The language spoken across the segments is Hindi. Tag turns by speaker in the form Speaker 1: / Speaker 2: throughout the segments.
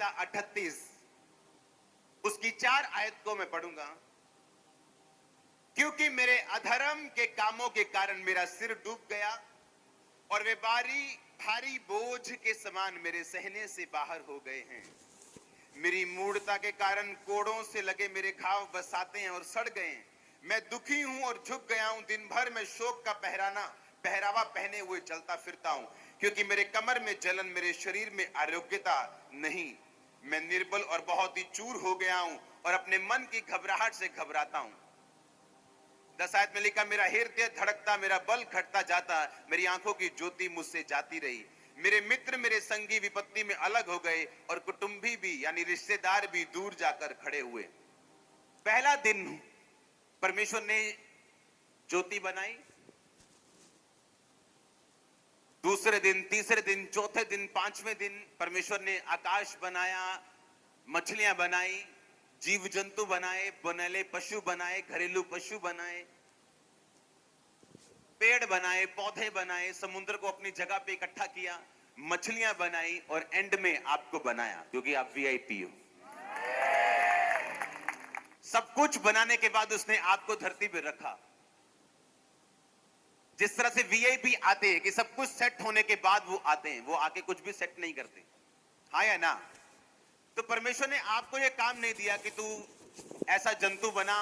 Speaker 1: संहिता 38 उसकी 4 आयत को मैं पढ़ूंगा। क्योंकि मेरे अधर्म के कामों के कारण मेरा सिर डूब गया और वे भारी बोझ के समान मेरे सहने से बाहर हो गए हैं। मेरी मूढ़ता के कारण कोड़ों से लगे मेरे घाव बसाते हैं और सड़ गए हैं। मैं दुखी हूं और झुक गया हूं। दिन भर मैं शोक का पहरावा पहने हुए चलता फिरता हूं, क्योंकि मेरे कमर में जलन, मेरे शरीर में आरोग्यता नहीं। मैं निर्बल और बहुत ही चूर हो गया हूं और अपने मन की घबराहट से घबराता हूं। 10 आयत में लिखा, मेरा हृदय धड़कता, मेरा बल घटता जाता, मेरी आंखों की ज्योति मुझसे जाती रही। मेरे मित्र, मेरे संगी विपत्ति में अलग हो गए और कुटुंबी भी यानी रिश्तेदार भी दूर जाकर खड़े हुए। पहला दिन परमेश्वर ने ज्योति बनाई, दूसरे दिन, तीसरे दिन, चौथे दिन, पांचवें दिन परमेश्वर ने आकाश बनाया, मछलियां बनाई, जीव जंतु बनाए, बनैले पशु बनाए, घरेलू पशु बनाए, पेड़ बनाए, पौधे बनाए, समुद्र को अपनी जगह पे इकट्ठा किया, मछलियां बनाई और एंड में आपको बनाया, क्योंकि आप वीआईपी हो। सब कुछ बनाने के बाद उसने आपको धरती पे रखा। जिस तरह से वीआईपी आते हैं कि सब कुछ सेट होने के बाद वो आते हैं, वो आके कुछ भी सेट नहीं करते, हाँ या ना? तो परमेश्वर ने आपको ये काम नहीं दिया कि तू ऐसा जंतु बना,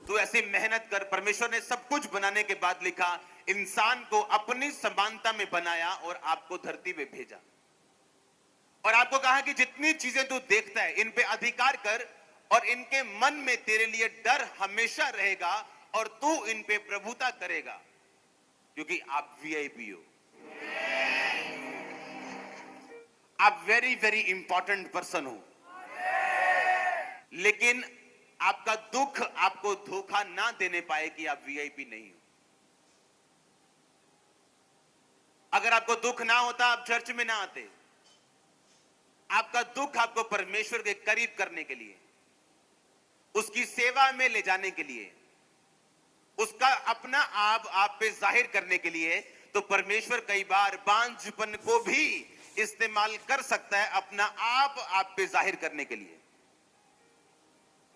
Speaker 1: तू ऐसी मेहनत कर। परमेश्वर ने सब कुछ बनाने के बाद लिखा, इंसान को अपनी समानता में बनाया और आपको धरती पे भेजा और आपको कहा कि जितनी चीजें तू देखता है इन पे अधिकार कर और इनके मन में तेरे लिए डर हमेशा रहेगा और तू इन पे प्रभुता करेगा, क्योंकि आप वीआईपी हो। आप वेरी वेरी इंपॉर्टेंट पर्सन हो। लेकिन आपका दुख आपको धोखा ना देने पाए कि आप वीआईपी नहीं हो। अगर आपको दुख ना होता आप चर्च में ना आते। आपका दुख आपको परमेश्वर के करीब करने के लिए, उसकी सेवा में ले जाने के लिए, उसका अपना आप पे जाहिर करने के लिए, तो परमेश्वर कई बार बांझपन को भी इस्तेमाल कर सकता है अपना आप पे जाहिर करने के लिए।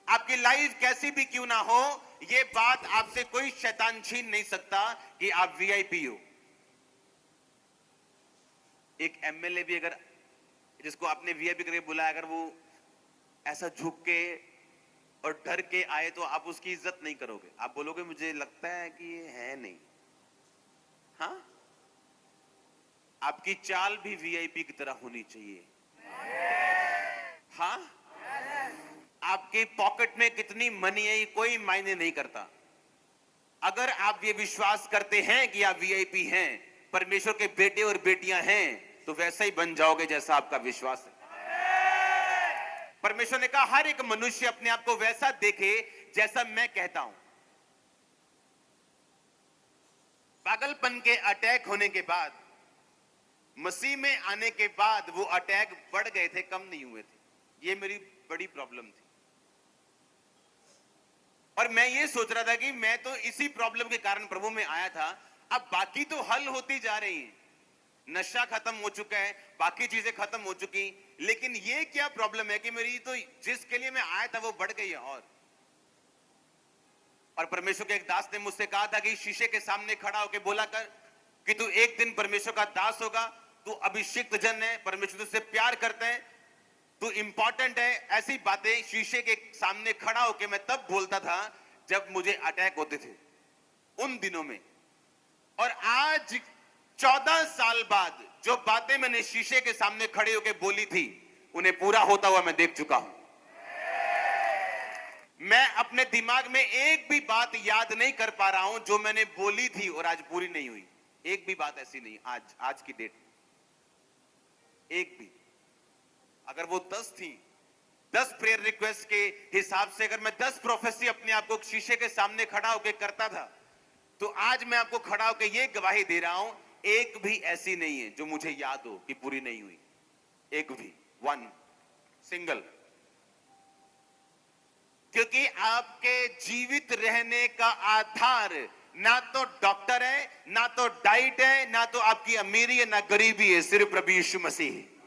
Speaker 1: आपकी लाइफ कैसी भी क्यों ना हो, यह बात आपसे कोई शैतान छीन नहीं सकता कि आप वीआईपी हो। एक एमएलए भी अगर, जिसको आपने वीआईपी करके बुलाया, अगर वो ऐसा झुक के और डर के आए तो आप उसकी इज्जत नहीं करोगे। आप बोलोगे मुझे लगता है कि ये है नहीं। हाँ, आपकी चाल भी वीआईपी की तरह होनी चाहिए। हाँ, आपके पॉकेट में कितनी मनी है ये कोई मायने नहीं करता। अगर आप ये विश्वास करते हैं कि आप वीआईपी हैं, परमेश्वर के बेटे और बेटियां हैं, तो वैसा ही बन जाओगे जैसा आपका विश्वास है। परमेश्वर ने कहा हर एक मनुष्य अपने आप को वैसा देखे जैसा मैं कहता हूं। पागलपन के अटैक होने के बाद, मसीह में आने के बाद वो अटैक बढ़ गए थे, कम नहीं हुए थे। ये मेरी बड़ी प्रॉब्लम थी और मैं ये सोच रहा था कि मैं तो इसी प्रॉब्लम के कारण प्रभु में आया था। अब बाकी तो हल होती जा रही है, नशा खत्म हो चुका है, बाकी चीजें खत्म हो चुकी, लेकिन ये क्या प्रॉब्लम है कि मेरी तो जिसके लिए मैं आया था वो बढ़ गई है। और परमेश्वर के एक दास ने मुझसे कहा था कि शीशे के सामने खड़ा होकर बोला कर कि तू एक दिन परमेश्वर का दास होगा, तू अभिषिक्त जन है, परमेश्वर तुझसे प्यार करते हैं, तू इंपॉर्टेंट है। ऐसी बातें शीशे के सामने खड़ा होकर मैं तब बोलता था जब मुझे अटैक होते थे उन दिनों में। और आज 14 साल बाद जो बातें मैंने शीशे के सामने खड़े होकर बोली थी, उन्हें पूरा होता हुआ मैं देख चुका हूं। मैं अपने दिमाग में एक भी बात याद नहीं कर पा रहा हूं जो मैंने बोली थी और आज पूरी नहीं हुई। एक भी बात ऐसी नहीं आज की डेट, एक भी। अगर वो 10 थी, 10 प्रेयर रिक्वेस्ट के हिसाब से अगर मैं 10 प्रोफेसी अपने आप को शीशे के सामने खड़ा होकर करता था, तो आज मैं आपको खड़ा होकर यह गवाही दे रहा हूं, एक भी ऐसी नहीं है जो मुझे याद हो कि पूरी नहीं हुई। एक भी, वन सिंगल। क्योंकि आपके जीवित रहने का आधार ना तो डॉक्टर है, ना तो डाइट है, ना तो आपकी अमीरी है, ना गरीबी है, सिर्फ प्रभु यीशु मसीह है।